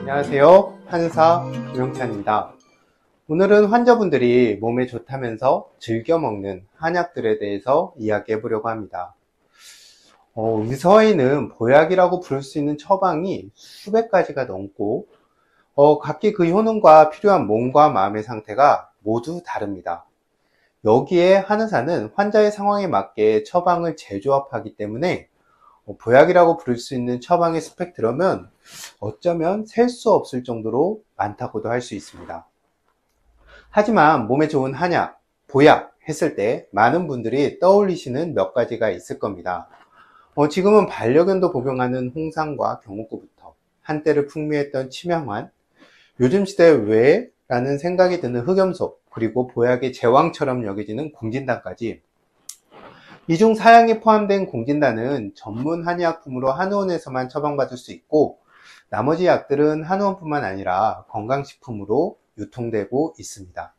안녕하세요. 한의사 김영찬입니다. 오늘은 환자분들이 몸에 좋다면서 즐겨 먹는 한약들에 대해서 이야기해 보려고 합니다. 의서에는 보약이라고 부를 수 있는 처방이 수백 가지가 넘고 각기 그 효능과 필요한 몸과 마음의 상태가 모두 다릅니다. 여기에 한의사는 환자의 상황에 맞게 처방을 재조합하기 때문에 보약이라고 부를 수 있는 처방의 스펙트럼은 어쩌면 셀 수 없을 정도로 많다고도 할 수 있습니다. 하지만 몸에 좋은 한약, 보약 했을 때 많은 분들이 떠올리시는 몇 가지가 있을 겁니다. 지금은 반려견도 복용하는 홍삼과 경옥고부터 한때를 풍미했던 치명환, 요즘 시대에 왜? 라는 생각이 드는 흑염소, 그리고 보약의 제왕처럼 여겨지는 공진단까지 이 중 사양이 포함된 공진단은 전문 한의약품으로 한의원에서만 처방받을 수 있고 나머지 약들은 한의원뿐만 아니라 건강식품으로 유통되고 있습니다.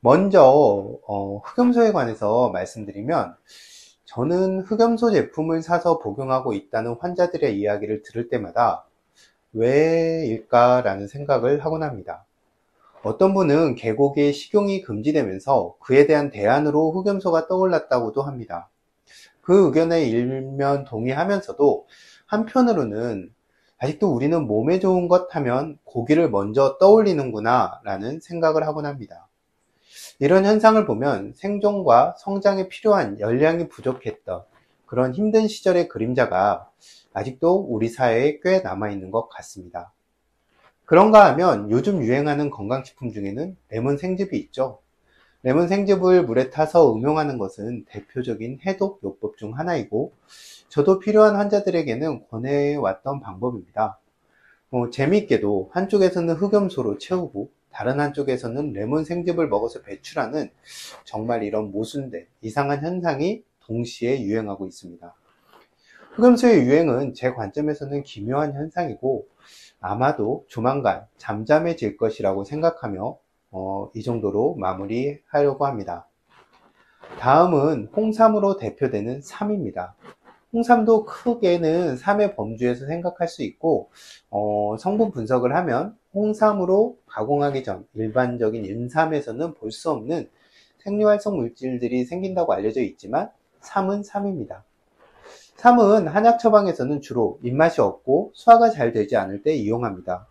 먼저 흑염소에 관해서 말씀드리면 저는 흑염소 제품을 사서 복용하고 있다는 환자들의 이야기를 들을 때마다 왜일까라는 생각을 하곤 합니다. 어떤 분은 개고기의 식용이 금지되면서 그에 대한 대안으로 흑염소가 떠올랐다고도 합니다. 그 의견에 일면 동의하면서도 한편으로는 아직도 우리는 몸에 좋은 것 하면 고기를 먼저 떠올리는구나 라는 생각을 하곤 합니다. 이런 현상을 보면 생존과 성장에 필요한 열량이 부족했던 그런 힘든 시절의 그림자가 아직도 우리 사회에 꽤 남아있는 것 같습니다. 그런가 하면 요즘 유행하는 건강식품 중에는 레몬 생즙이 있죠. 레몬 생즙을 물에 타서 음용하는 것은 대표적인 해독 요법 중 하나이고 저도 필요한 환자들에게는 권해왔던 방법입니다. 재미있게도 한쪽에서는 흑염소로 채우고 다른 한쪽에서는 레몬 생즙을 먹어서 배출하는 정말 이런 모순된 이상한 현상이 동시에 유행하고 있습니다. 흑염소의 유행은 제 관점에서는 기묘한 현상이고 아마도 조만간 잠잠해질 것이라고 생각하며 이 정도로 마무리하려고 합니다. 다음은 홍삼으로 대표되는 삼입니다. 홍삼도 크게는 삼의 범주에서 생각할 수 있고 성분 분석을 하면 홍삼으로 가공하기 전 일반적인 인삼에서는 볼 수 없는 생리활성 물질들이 생긴다고 알려져 있지만 삼은 삼입니다. 삼은 한약 처방에서는 주로 입맛이 없고 소화가 잘 되지 않을 때 이용합니다.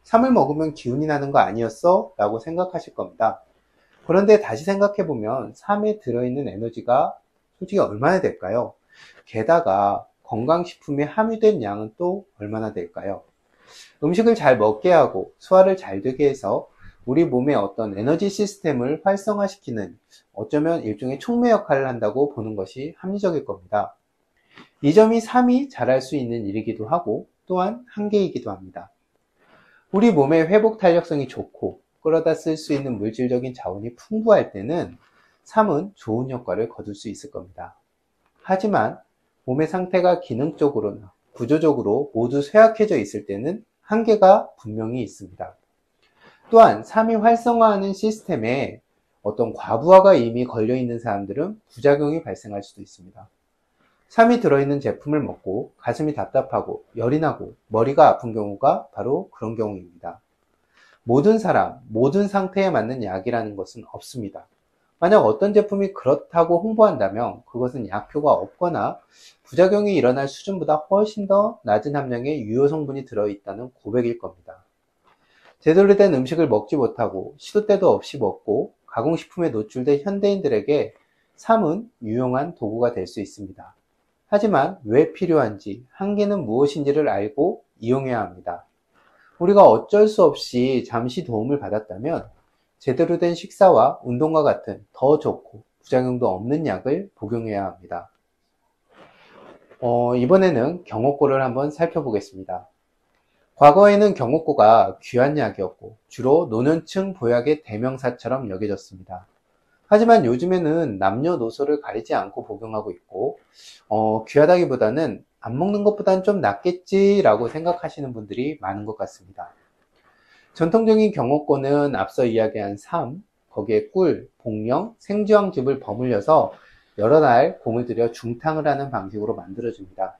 삼을 먹으면 기운이 나는 거 아니었어? 라고 생각하실 겁니다. 그런데 다시 생각해보면 삼에 들어있는 에너지가 솔직히 얼마나 될까요? 게다가 건강식품에 함유된 양은 또 얼마나 될까요? 음식을 잘 먹게 하고 소화를 잘 되게 해서 우리 몸의 어떤 에너지 시스템을 활성화시키는 어쩌면 일종의 촉매 역할을 한다고 보는 것이 합리적일 겁니다. 이 점이 삼이 잘할 수 있는 일이기도 하고 또한 한계이기도 합니다. 우리 몸의 회복 탄력성이 좋고 끌어다 쓸 수 있는 물질적인 자원이 풍부할 때는 삼은 좋은 효과를 거둘 수 있을 겁니다. 하지만 몸의 상태가 기능적으로나 구조적으로 모두 쇠약해져 있을 때는 한계가 분명히 있습니다. 또한 삼이 활성화하는 시스템에 어떤 과부하가 이미 걸려있는 사람들은 부작용이 발생할 수도 있습니다. 삼이 들어있는 제품을 먹고 가슴이 답답하고 열이 나고 머리가 아픈 경우가 바로 그런 경우입니다. 모든 사람, 모든 상태에 맞는 약이라는 것은 없습니다. 만약 어떤 제품이 그렇다고 홍보한다면 그것은 약효가 없거나 부작용이 일어날 수준보다 훨씬 더 낮은 함량의 유효 성분이 들어있다는 고백일 겁니다. 제대로 된 음식을 먹지 못하고 시도 때도 없이 먹고 가공식품에 노출된 현대인들에게 삼은 유용한 도구가 될 수 있습니다. 하지만 왜 필요한지, 한계는 무엇인지를 알고 이용해야 합니다. 우리가 어쩔 수 없이 잠시 도움을 받았다면 제대로 된 식사와 운동과 같은 더 좋고 부작용도 없는 약을 복용해야 합니다. 이번에는 경옥고를 한번 살펴보겠습니다. 과거에는 경옥고가 귀한 약이었고 주로 노년층 보약의 대명사처럼 여겨졌습니다. 하지만 요즘에는 남녀노소를 가리지 않고 복용하고 있고 귀하다기보다는 안 먹는 것보다는 좀 낫겠지라고 생각하시는 분들이 많은 것 같습니다. 전통적인 경옥고는 앞서 이야기한 삼, 거기에 꿀, 복령, 생주황즙을 버물려서 여러 날 공을 들여 중탕을 하는 방식으로 만들어집니다.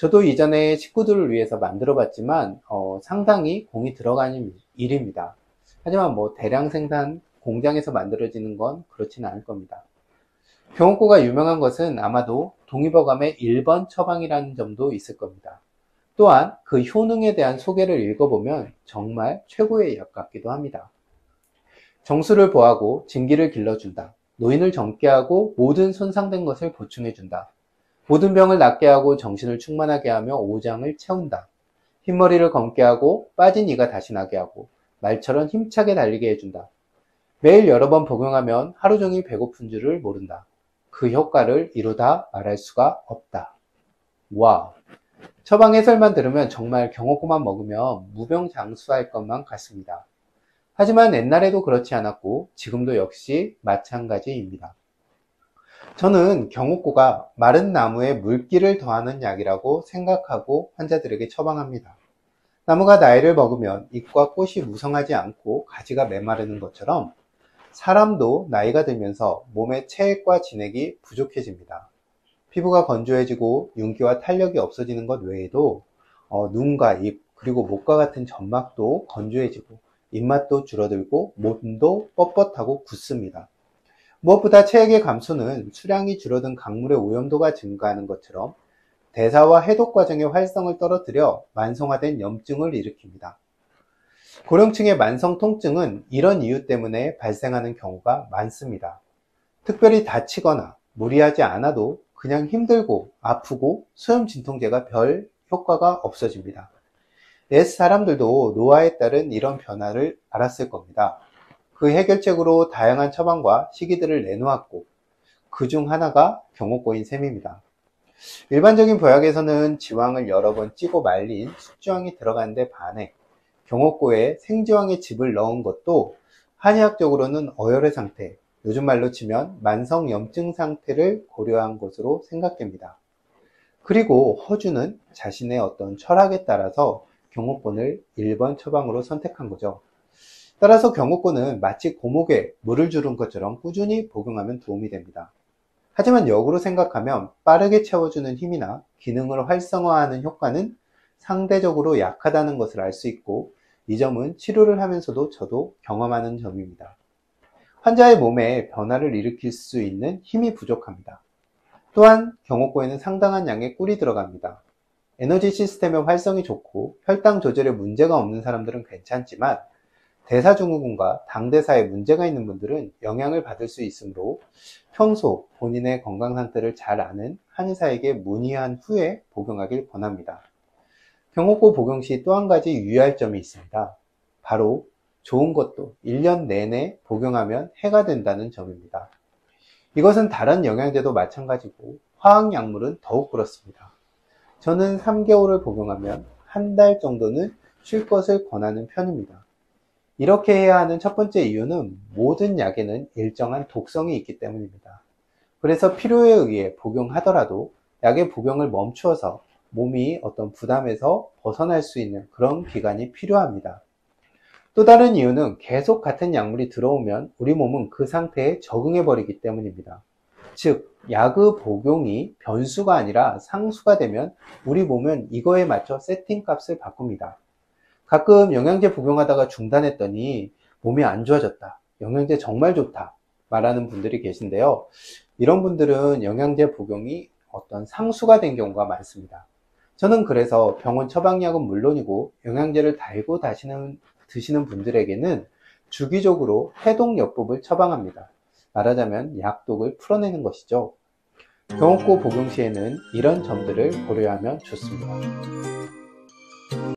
저도 이전에 식구들을 위해서 만들어 봤지만 상당히 공이 들어가는 일입니다. 하지만 대량 생산 공장에서 만들어지는 건 그렇지는 않을 겁니다. 경옥고가 유명한 것은 아마도 동의보감의 1번 처방이라는 점도 있을 겁니다. 또한 그 효능에 대한 소개를 읽어보면 정말 최고의 약 같기도 합니다. 정수를 보하고 진기를 길러준다. 노인을 젊게 하고 모든 손상된 것을 보충해준다. 모든 병을 낫게 하고 정신을 충만하게 하며 오장을 채운다. 흰머리를 검게 하고 빠진 이가 다시 나게 하고 말처럼 힘차게 달리게 해준다. 매일 여러 번 복용하면 하루 종일 배고픈 줄을 모른다. 그 효과를 이루다 말할 수가 없다. 와, 처방 해설만 들으면 정말 경옥고만 먹으면 무병장수할 것만 같습니다. 하지만 옛날에도 그렇지 않았고 지금도 역시 마찬가지입니다. 저는 경옥고가 마른 나무에 물기를 더하는 약이라고 생각하고 환자들에게 처방합니다. 나무가 나이를 먹으면 잎과 꽃이 무성하지 않고 가지가 메마르는 것처럼 사람도 나이가 들면서 몸의 체액과 진액이 부족해집니다. 피부가 건조해지고 윤기와 탄력이 없어지는 것 외에도 눈과 입 그리고 목과 같은 점막도 건조해지고 입맛도 줄어들고 몸도 뻣뻣하고 굳습니다. 무엇보다 체액의 감소는 수량이 줄어든 강물의 오염도가 증가하는 것처럼 대사와 해독 과정의 활성을 떨어뜨려 만성화된 염증을 일으킵니다. 고령층의 만성 통증은 이런 이유 때문에 발생하는 경우가 많습니다. 특별히 다치거나 무리하지 않아도 그냥 힘들고 아프고 소염 진통제가 별 효과가 없어집니다. 옛 사람들도 노화에 따른 이런 변화를 알았을 겁니다. 그 해결책으로 다양한 처방과 시기들을 내놓았고 그 중 하나가 경옥고인 셈입니다. 일반적인 보약에서는 지왕을 여러 번 찌고 말린 숙지왕이 들어가는데 반해 경옥고에 생지왕의 즙을 넣은 것도 한의학적으로는 어혈의 상태, 요즘 말로 치면 만성염증 상태를 고려한 것으로 생각됩니다. 그리고 허주는 자신의 어떤 철학에 따라서 경옥고를 1번 처방으로 선택한 거죠. 따라서 경옥고는 마치 고목에 물을 주는 것처럼 꾸준히 복용하면 도움이 됩니다. 하지만 역으로 생각하면 빠르게 채워주는 힘이나 기능을 활성화하는 효과는 상대적으로 약하다는 것을 알 수 있고 이 점은 치료를 하면서도 저도 경험하는 점입니다. 환자의 몸에 변화를 일으킬 수 있는 힘이 부족합니다. 또한 경옥고에는 상당한 양의 꿀이 들어갑니다. 에너지 시스템의 활성이 좋고 혈당 조절에 문제가 없는 사람들은 괜찮지만 대사증후군과 당대사에 문제가 있는 분들은 영향을 받을 수 있으므로 평소 본인의 건강 상태를 잘 아는 한의사에게 문의한 후에 복용하길 권합니다. 경옥고 복용 시 또 한 가지 유의할 점이 있습니다. 바로 좋은 것도 1년 내내 복용하면 해가 된다는 점입니다. 이것은 다른 영양제도 마찬가지고 화학약물은 더욱 그렇습니다. 저는 3개월을 복용하면 한 달 정도는 쉴 것을 권하는 편입니다. 이렇게 해야 하는 첫 번째 이유는 모든 약에는 일정한 독성이 있기 때문입니다. 그래서 필요에 의해 복용하더라도 약의 복용을 멈추어서 몸이 어떤 부담에서 벗어날 수 있는 그런 기간이 필요합니다. 또 다른 이유는 계속 같은 약물이 들어오면 우리 몸은 그 상태에 적응해 버리기 때문입니다. 즉, 약의 복용이 변수가 아니라 상수가 되면 우리 몸은 이거에 맞춰 세팅 값을 바꿉니다. 가끔 영양제 복용하다가 중단했더니 몸이 안 좋아졌다, 영양제 정말 좋다 말하는 분들이 계신데요. 이런 분들은 영양제 복용이 어떤 상수가 된 경우가 많습니다. 저는 그래서 병원 처방약은 물론이고 영양제를 달고 드시는 분들에게는 주기적으로 해독요법을 처방합니다. 말하자면 약독을 풀어내는 것이죠. 경옥고 복용 시에는 이런 점들을 고려하면 좋습니다.